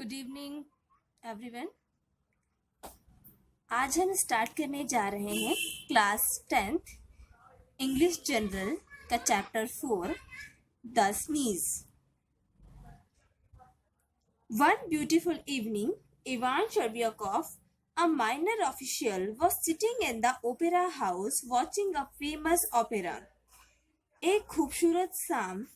Good evening everyone. आज हम start करने जा रहे हैं क्लास 10th इंग्लिश जनरल का chapter 4 the sneeze. One beautiful evening Ivan Chervyakov, a minor official, was sitting in the opera house watching a famous opera. एक खूबसूरत शाम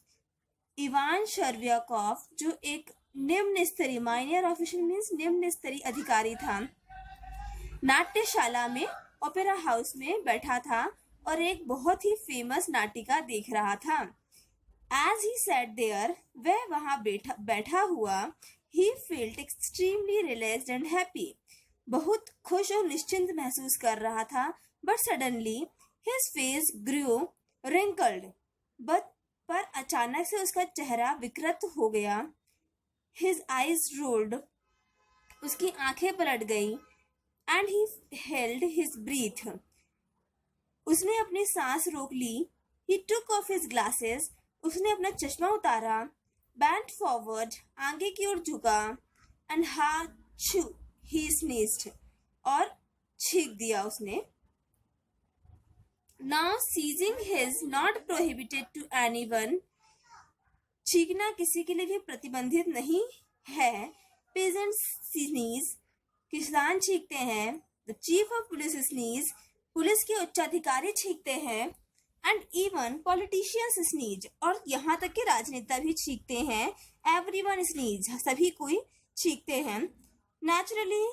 इवान शर्बियाकोव, जो एक निम्न स्तरीय माइनर ऑफिशियल मीन्स निम्न स्तरीय अधिकारी था, नाट्यशाला में ओपेरा हाउस में बैठा था और एक बहुत ही फेमस नाटिका देख रहा था। एज ही सैट देयर, वह वहां बैठा हुआ, he felt extremely relaxed and happy, बहुत खुश और निश्चिंत महसूस कर रहा था। But suddenly his face grew wrinkled, पर अचानक से उसका चेहरा विकृत हो गया। हिज आईज रोल्ड, उसकी आंखें पलट गई। And he held his breath, उसने अपनी सांस रोक ली। He took off his glasses, उसने अपना चश्मा उतारा। बैंड फॉरवर्ड, आगे की ओर झुका। एंड हाचू, ही स्नीज्ड, और छींक दिया उसने। Now sneezing is not prohibited to anyone, छींकना किसी के लिए भी प्रतिबंधित नहीं है। पेजेंट्स स्नीज, किसान छींकते हैं। The chief of police sneeze, police के उच्चाधिकारी छींकते हैं। एंड इवन पॉलिटिशियंस स्नीज, और यहाँ तक कि राजनेता भी छींकते हैं। एवरीवन स्नीज, सभी कोई छींकते हैं। Naturally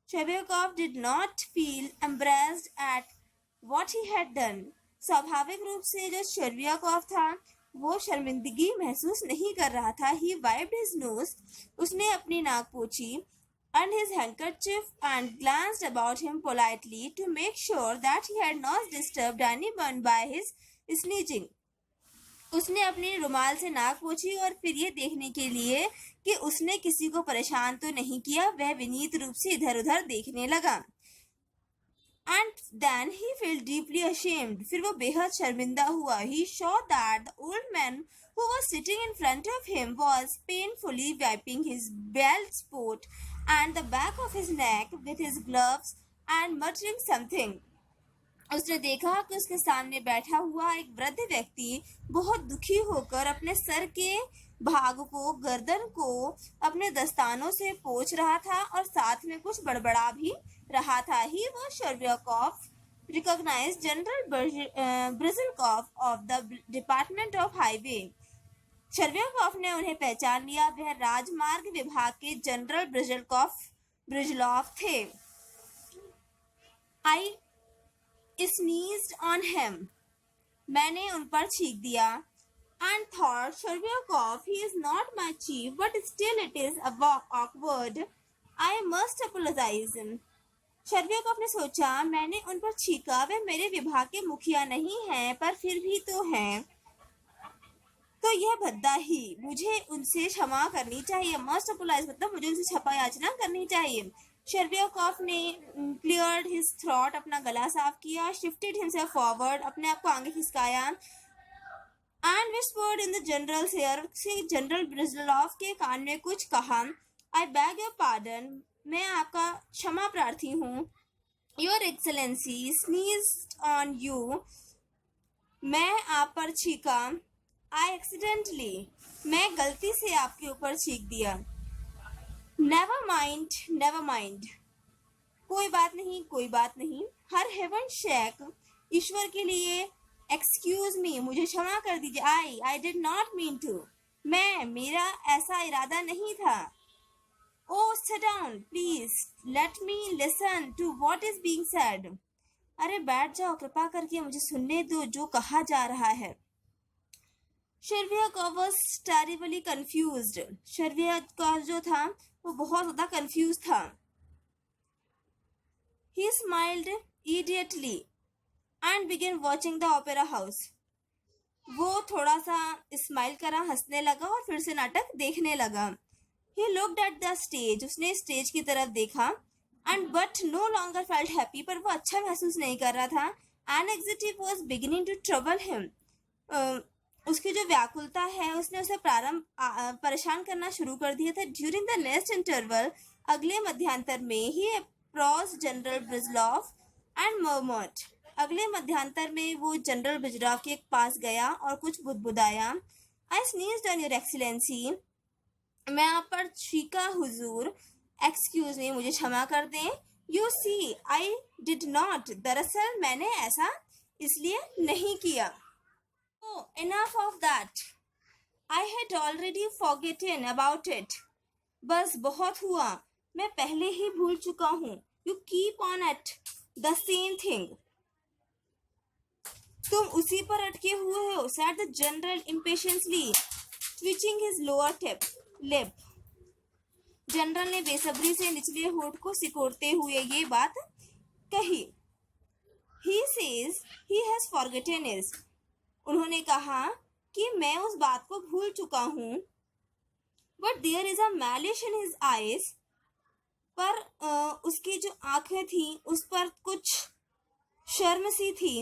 Chervyakov did not feel embarrassed at what he had done, स्वाभाविक रूप से जो शेर्बियाकोव था वो शर्मिंदगी महसूस नहीं कर रहा था। ही वाइप्ड हिज नोज, उसने अपनी नाक पोंछी। And his handkerchief and glanced about him politely to make sure that he had not disturbed anyone by his sneezing, उसने अपनी रुमाल से नाक पोंछी और फिर ये देखने के लिए कि उसने किसी को परेशान तो नहीं किया, वह विनीत रूप से इधर उधर देखने लगा। And then he felt deeply ashamed. फिर वो बेहद शर्मिंदा हुआ। He saw that the old man who was sitting in front of him was painfully wiping his belt spot and the back of his neck with his gloves and muttering something. उसने देखा कि उसके सामने बैठा हुआ एक वृद्ध व्यक्ति बहुत दुखी होकर अपने सर के भाग को, गर्दन को अपने दस्तानों से पोंछ रहा था और साथ में कुछ बड़बड़ा भी रहा था। He was Chervyakov, recognised General Brizzhalov of the department of highway. Chervyakov ने उन्हें पहचान लिया, वह राजमार्ग विभाग के जनरल ब्रिजलॉफ थे। आई sneezed on him, मैंने उन पर छींक दिया। And thought, Sherbakov, he is not my chief, but still it is awkward. I must apologize. शेर्बियाकोव ने सोचा, मैंने उन पर छींका, वे मेरे विभाग के मुखिया नहीं हैं, पर फिर भी तो हैं, तो यह भद्दा ही, मुझे उनसे क्षमा करनी चाहिए। मस्ट अपोलाइज मतलब मुझे उनसे क्षमा याचना करनी चाहिए। शेर्बियाकोव ने क्लियर्ड हिज थ्रोट, अपना गला साफ किया। शिफ्टेड हिमसेल्फ फॉरवर्ड, अपने आप को आगे खिसकाया। And whispered in the general's ear, General Brizzhalov के कान में कुछ कहा। आई बैग योर पार्डन, मैं आपका क्षमा प्रार्थी हूँ। योर एक्सेलेंसी स्नीज्ड ऑन यू, मैं आप पर छींका। आई एक्सीडेंटली, मैं गलती से आपके ऊपर छींक दिया। नेवर माइंड, कोई बात नहीं, कोई बात नहीं। हर हेवन शेक, ईश्वर के लिए। एक्सक्यूज मी, मुझे क्षमा कर दीजिए। I did not mean to, मेरा ऐसा इरादा नहीं था। Oh sit down please, let me listen to what is being said, अरे बैठ जाओ, कृपा करके मुझे सुनने दो जो कहा जा रहा है। शेर्बियाकोव वाज टेरिबली कंफ्यूज्ड, शेर्बियाकोव जो था वो बहुत ज्यादा कंफ्यूज था। He smiled immediately and began watching the opera house. वो थोड़ा सा स्माइल करा, हंसने लगा और फिर से नाटक देखने लगा। He looked at the stage, उसने स्टेज की तरफ देखा। And but no longer felt happy, पर वो अच्छा महसूस नहीं कर रहा था। An anxiety was beginning to trouble him. उसकी जो व्याकुलता है उसने उसे परेशान करना शुरू कर दिया था। ड्यूरिंग द नेक्स्ट इंटरवल, अगले मध्यांतर में, ही अप्रोच्ड जनरल ब्रिजलॉफ एंड मर्मर्ड। अगले मध्यांतर में वो जनरल ब्रिजलॉफ के पास गया और कुछ बुदबुदाया। आई स्नीज्ड ऑन योर एक्सीलेंसी, मैं आप पर छींका हुजूर। एक्सक्यूज मी, मुझे क्षमा कर दें। You see I did not, दरअसल मैंने ऐसा इसलिए नहीं किया। Oh, enough of that. I had already forgotten about it. बस बहुत हुआ, मैं पहले ही भूल चुका हूँ। You keep on at the same thing. तुम उसी पर अटके हुए हो, said the general impatiently, twitching his lower lip. General ने बेसब्री से निचले होठ को सिकोड़ते हुए ये बात कही। He says he has forgotten it. उन्होंने कहा कि मैं उस बात को भूल चुका हूँ। But there is a malice in his eyes. पर उसकी जो आंखें थी उस पर कुछ शर्म सी थी।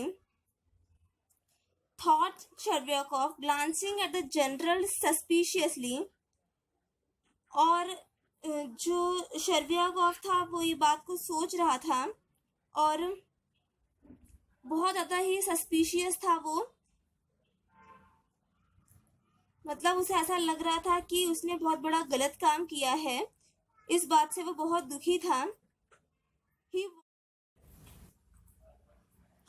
Thought Chervyakov, glancing at the general suspiciously. और जो शर्व्याकोव था वो ये बात को सोच रहा था और बहुत ज़्यादा ही सस्पिशियस था वो। मतलब उसे ऐसा लग रहा था कि उसने बहुत बड़ा गलत काम किया है। इस बात से वो बहुत दुखी था।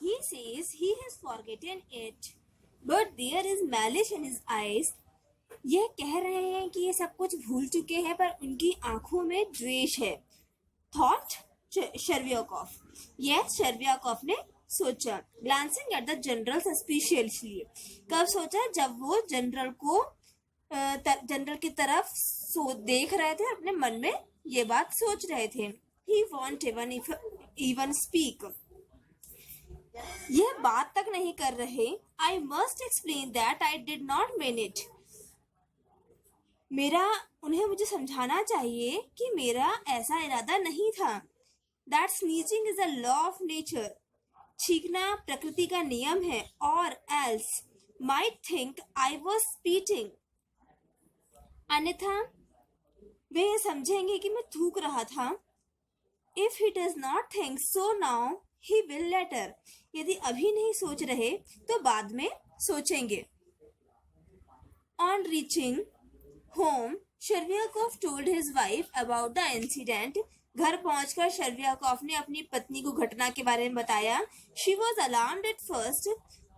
He says he has forgotten it, but there is malice in his eyes. यह कह रहे हैं कि ये सब कुछ भूल चुके हैं पर उनकी आंखों में द्वेष है। Thought Chervyakov. Yes, Chervyakov ने सोचा। Glancing at the general suspiciously, कब सोचा? जब वो जनरल को जनरल की तरफ देख रहे थे, अपने मन में ये बात सोच रहे थे। He won't even speak. यह बात तक नहीं कर रहे। I must explain that I did not mean it. मुझे समझाना चाहिए कि मेरा ऐसा इरादा नहीं था। That sneezing is a law of nature. छींकना प्रकृति का नियम है। और else might think I was spitting. अन्यथा वे ये समझेंगे कि मैं थूक रहा था। If he does not think so now, he will later. यदि अभी नहीं सोच रहे तो बाद में सोचेंगे। On reaching home, Chervyakov told his wife about the incident. घर पहुंचकर शर्व्याकोव ने अपनी पत्नी को घटना के बारे में बताया। She was alarmed at first.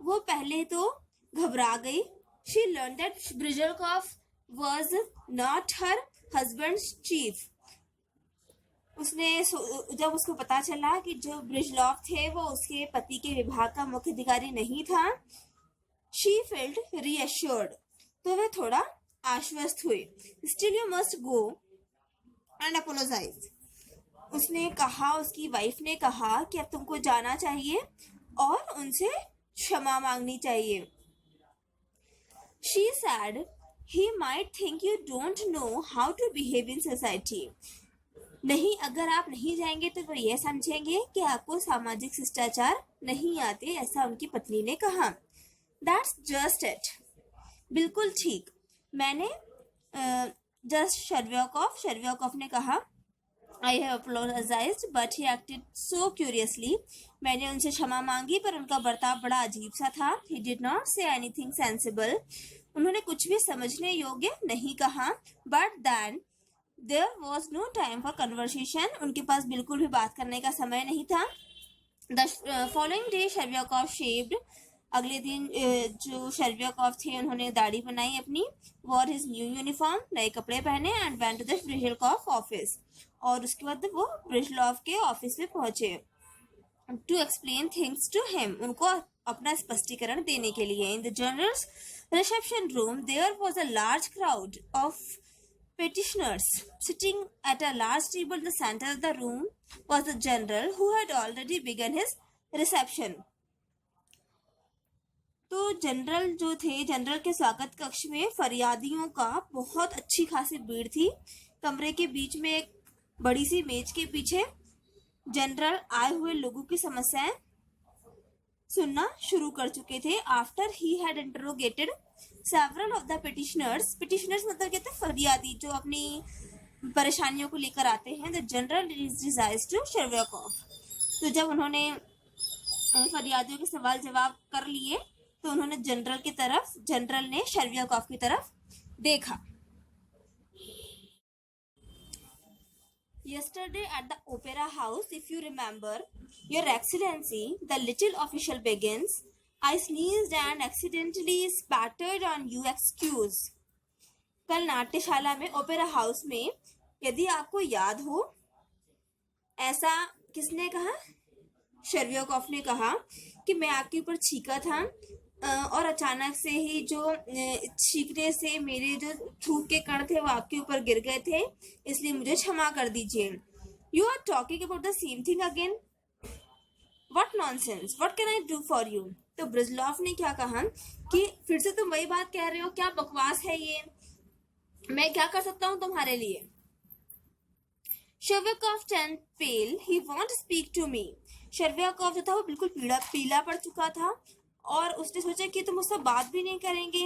वो पहले तो घबरा गई। She learned that Brizhelkov was not her husband's chief. जब उसको पता चला कि जो ब्रिजलॉव थे वो उसके पति के विभाग का मुख्य अधिकारी नहीं था, she felt reassured. तो वह थोड़ा आश्वस्त हुई। Still you must go and apologize. उसने कहा, उसकी वाइफ ने कहा कि अब तुमको जाना चाहिए और उनसे क्षमा मांगनी चाहिए। She said he might think you don't know how to behave in society. नहीं, अगर आप नहीं जाएंगे तो वो यह समझेंगे कि आपको सामाजिक शिष्टाचार नहीं आते, ऐसा उनकी पत्नी ने कहा। That's just it. बिल्कुल ठीक। मैंने जस्ट शर्व्याकोव ने कहा I have apologized, but he acted so curiously. मैंने उनसे क्षमा मांगी पर उनका बर्ताव बड़ा अजीब सा था। He did not say anything sensible. उन्होंने कुछ भी समझने योग्य नहीं कहा। But then there was no time for conversation. उनके पास बिल्कुल भी बात करने का समय नहीं था। The following day, Chervyakov shaved. अगले दिन जो शर्व्याकोव थे उन्होंने दाढ़ी बनाई अपनी। wore his new uniform, नए कपड़े पहने and went to the Brizhelkov office. और उसके बाद वो ब्रिजलॉव के ऑफिस में पहुंचे। To explain things to him, उनको अपना स्पष्टीकरण देने के लिए। In the general's reception room, there was a large crowd of petitioners. Sitting at a large table in the center of the room was the general who had already begun his reception. तो general जो थे, general के स्वागत कक्ष में फरियादियों का बहुत अच्छी खासी भीड़ थी। कमरे के बीच में एक बड़ी सी मेज के पीछे जनरल आए हुए लोगों की समस्याएं सुनना शुरू कर चुके थे। After he had interrogated Several of the petitioners मतलब कहते हैं फरियादी जो अपनी परेशानियों को लेकर आते हैं, the general desires to Shervyakov। तो जब उन्होंने फरियादियों के सवाल जवाब कर लिए तो उन्होंने जनरल ने शेरव्याकोव की तरफ देखा। Yesterday at the Opera House, if you remember, Your Excellency, the little official begins, I sneezed and accidentally spattered on you, excuse। कल नाट्यशाला में ओपेरा हाउस में, यदि आपको याद हो, ऐसा किसने कहा? शेरव्याकोव ने कहा कि मैं आपके ऊपर छींका था और अचानक से ही जो छींकने से मेरे जो थूक के कण थे वो आपके ऊपर गिर गए थे, इसलिए मुझे क्षमा कर दीजिए। You are talking about the same thing again, what nonsense, what can I do for you. तो ब्रिजलॉफ ने क्या कहा कि फिर से तुम वही बात कह रहे हो, क्या बकवास है ये, मैं क्या कर सकता हूँ तुम्हारे लिए। शेरव्याकोव turned pale, he won't speak to me। शेरव्याकोव जो था वो बिल्कुल पीला पड़ चुका था और उसने सोचा कि तुम मुझसे बात भी नहीं करेंगे।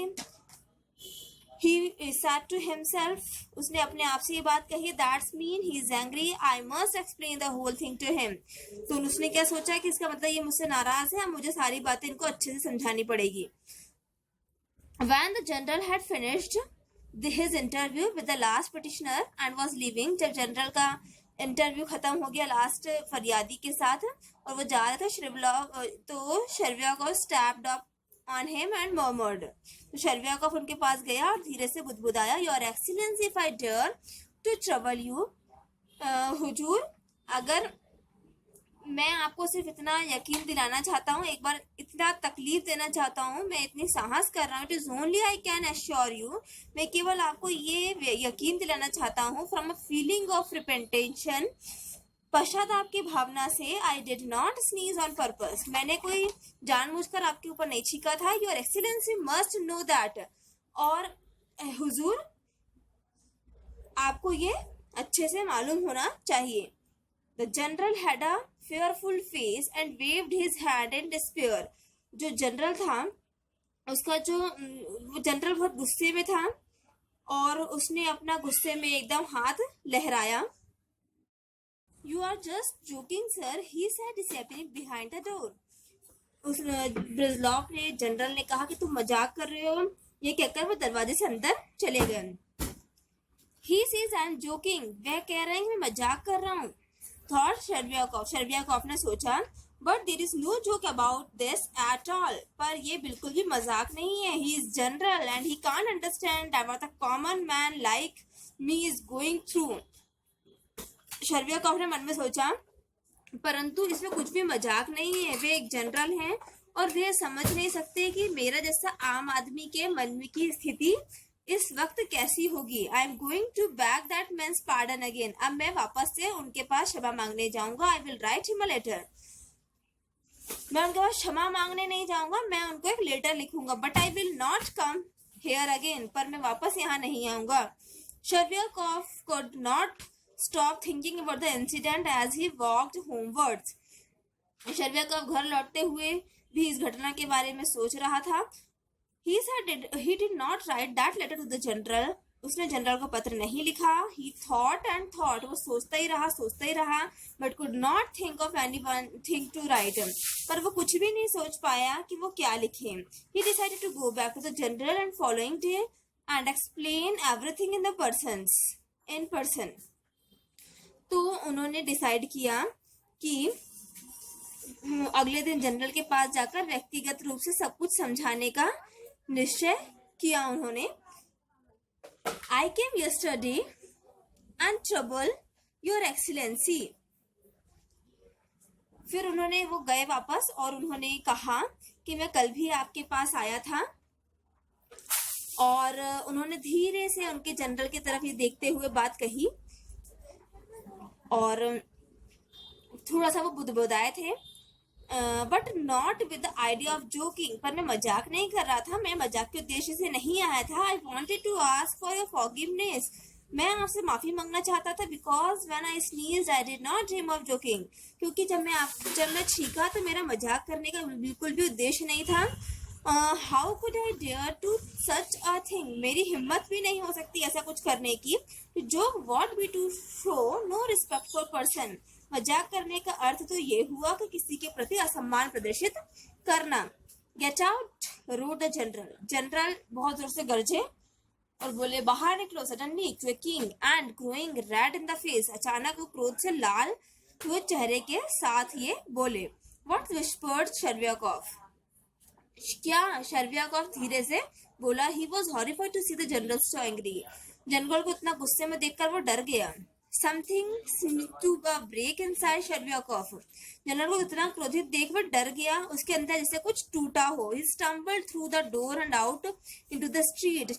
He said to himself, उसने अपने आप से ये बात कही, That's mean he is angry, I must explain the whole thing to him। तो उसने क्या सोचा कि इसका मतलब ये मुझसे नाराज है, मुझे सारी बातें इनको अच्छे से समझानी पड़ेगी। When the general had finished his interview with the last petitioner and was leaving, जब जनरल का इंटरव्यू खत्म हो गया लास्ट फरियादी के साथ और वो जा रहा था, तो शेरव्याकोव stepped up on him and murmured। तो शेरव्याकोव उनके पास गया और धीरे से बुदबुदाया, Your Excellency, if I dare to trouble you, हुजूर, अगर मैं आपको सिर्फ इतना यकीन दिलाना चाहता हूँ, एक बार इतना तकलीफ देना चाहता हूँ, मैं इतनी साहस कर रहा हूँ, it is only I can assure you, मैं केवल आपको ये यकीन दिलाना चाहता हूँ, फ्रॉम अ फीलिंग ऑफ रिपेंटेशन, पश्चाताप की भावना से, आई did not sneeze on purpose, मैंने कोई जानबूझकर आपके ऊपर नहीं छींका था। Your excellency must know that, और हुजूर आपको ये अच्छे से मालूम होना चाहिए। The general had a fearful face and waved his hand in despair। जो जनरल था उसका वो जनरल बहुत गुस्से में था और उसने अपना गुस्से में एकदम हाथ लहराया। You are just joking, sir, he said, disappearing behind the door। उस ब्रिजलॉफ ने, जनरल ने कहा कि तुम मजाक कर रहे हो, ये कहकर वो दरवाजे से अंदर चले गए। He says I am joking, वह कह रहे हैं मैं मजाक कर रहा हूँ। Thought शेरव्याकोव ने सोचा, but there is no joke about this at all, पर ये बिल्कुल भी मजाक नहीं है। He is general and he can't understand what a common man like me is going through। शेरव्याकोव ने मन में सोचा, परंतु इसमें कुछ भी मजाक नहीं है, वे एक जनरल हैं और वे समझ नहीं सकते कि मेरा जैसा आम आदमी के मन की स्थिति इस वक्त कैसी होगी। I am going to beg that man's pardon again, अब मैं वापस से उनके पास क्षमा मांगने जाऊंगा। I will write him a letter, मैं उनके पास क्षमा मांगने नहीं जाऊंगा, मैं उनको एक लेटर लिखूंगा। But I will not come here again, पर मैं वापस यहाँ नहीं आऊंगा। शेरव्याकोव could not stop thinking about the incident as he walked homewards। शेरव्याकोव घर लौटते हुए भी इस घटना के बारे में सोच रहा था। He said he did not write that letter to the general। उसने जनरल को पत्र नहीं लिखा। He thought and thought, वो सोचता ही रहा, but could not think of anything to write। पर वो कुछ भी नहीं सोच पाया कि वो क्या लिखे। He decided to go back to the general and following day and explain everything in person। तो उन्होंने डिसाइड किया कि अगले दिन जनरल के पास जाकर व्यक्तिगत रूप से सब कुछ समझाने का निश्चय किया उन्होंने। I came yesterday and trouble your excellency। फिर उन्होंने वो गए वापस और उन्होंने कहा कि मैं कल भी आपके पास आया था, और उन्होंने धीरे से उनके जनरल की तरफ ही देखते हुए बात कही और थोड़ा सा वो बुदबुदाए थे। But not with the idea of joking, पर मैं मजाक नहीं कर रहा था, मैं मजाक के उद्देश्य से नहीं आया था। I wanted to ask for your forgiveness, मैं आपसे माफी मांगना चाहता था। Because when I sneezed I did not dream of joking, क्योंकि जब मैं छींका तो मेरा मजाक करने का बिल्कुल भी उद्देश्य नहीं था। How could I dare to such a thing, मेरी हिम्मत भी नहीं हो सकती ऐसा कुछ करने की. जो what be to show no respect for person, मजाक करने का अर्थ तो ये हुआ कि किसी के प्रति असम्मान प्रदर्शित करना. Get out road the general, general बहुत जोर से गरजे और बोले बाहर निकलो. Suddenly क्विकिंग and growing red in the face, अचानक वो क्रोध से लाल हुए चेहरे के साथ ये बोले. व्हाट विस्पर्ड शर्वियाकॉफ, क्या शर्वियाकॉफ धीरे से बोला. He was horrified to see the general so angry, general को इतना गुस्से में देखकर वो डर गया. Something to break inside Chervyakov, general को इतना क्रोधित देख वो डर गया, उसके अंदर जैसे कुछ टूटा हो. He stumbled through the door and out into the street,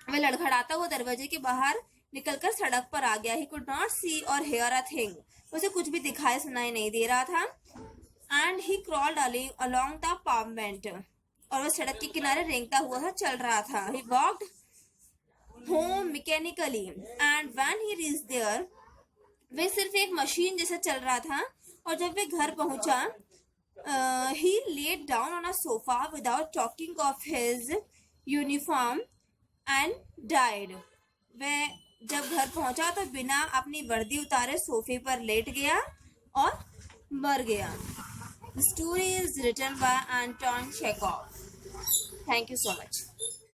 वह लड़खड़ाता हुआ दरवाजे के बाहर निकलकर सड़क पर आ गया. ही कुड नॉट सी और हेयर अ थिंग, उसे कुछ भी दिखाई सुनाई नहीं दे रहा था. And he crawled along the pavement, और वह सड़क के किनारे रेंगता हुआ था चल रहा था. He walked home mechanically and when he reached there, वह सिर्फ एक मशीन जैसा चल रहा था. और जब वह घर पहुंचा, he laid down on a sofa without taking off his uniform and died. वह जब घर पहुंचा तो बिना अपनी वर्दी उतारे सोफे पर लेट गया और मर गया. The story is written by Anton Chekhov. Thank you so much.